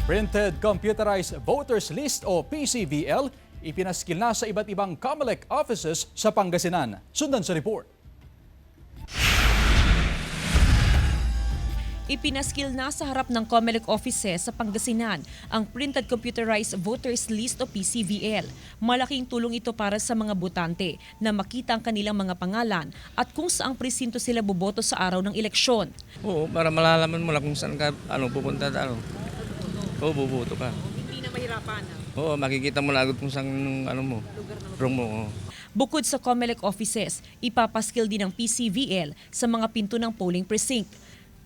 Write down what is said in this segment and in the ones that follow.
Printed Computerized Voters List o PCVL, ipinaskil na sa iba't ibang COMELEC offices sa Pangasinan. Sundan sa report. Ipinaskil na sa harap ng COMELEC offices sa Pangasinan ang Printed Computerized Voters List o PCVL. Malaking tulong ito para sa mga botante na makita ang kanilang mga pangalan at kung saang presinto sila boboto sa araw ng eleksyon. Oo, para malalaman mo lang kung saan ka pupunta. Oo, bubuto ka. Hindi na mahirapan. Oo, makikita mo na agad kung saan room mo. Oo. Bukod sa COMELEC offices, ipapaskil din ang PCVL sa mga pinto ng polling precinct.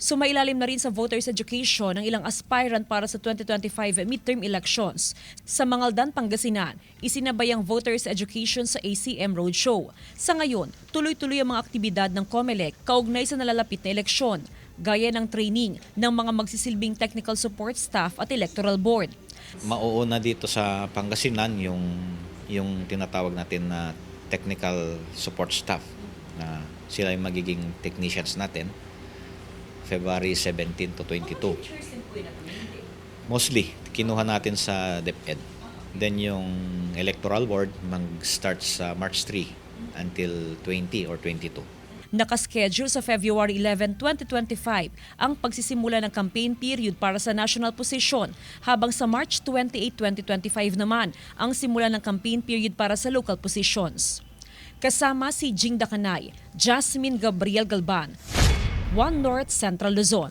Sumailalim na rin sa voters education ang ilang aspirant para sa 2025 midterm elections. Sa Mangaldan, Pangasinan, isinabay ang voters education sa ACM Roadshow. Sa ngayon, tuloy-tuloy ang mga aktibidad ng COMELEC kaugnay sa nalalapit na eleksyon, gaya ng training ng mga magsisilbing technical support staff at electoral board. Mauuna dito sa Pangasinan yung tinatawag natin na technical support staff na sila yung magiging technicians natin. February 17 to 22. Mostly, kinuha natin sa DepEd. Then yung electoral board mag-start sa March 3 until 20 or 22. Nakaschedule sa February 11, 2025 ang pagsisimula ng campaign period para sa national position, habang sa March 28, 2025 naman ang simula ng campaign period para sa local positions. Kasama si Jing Dakanay, Jasmine Gabriel Galban, One North Central Luzon.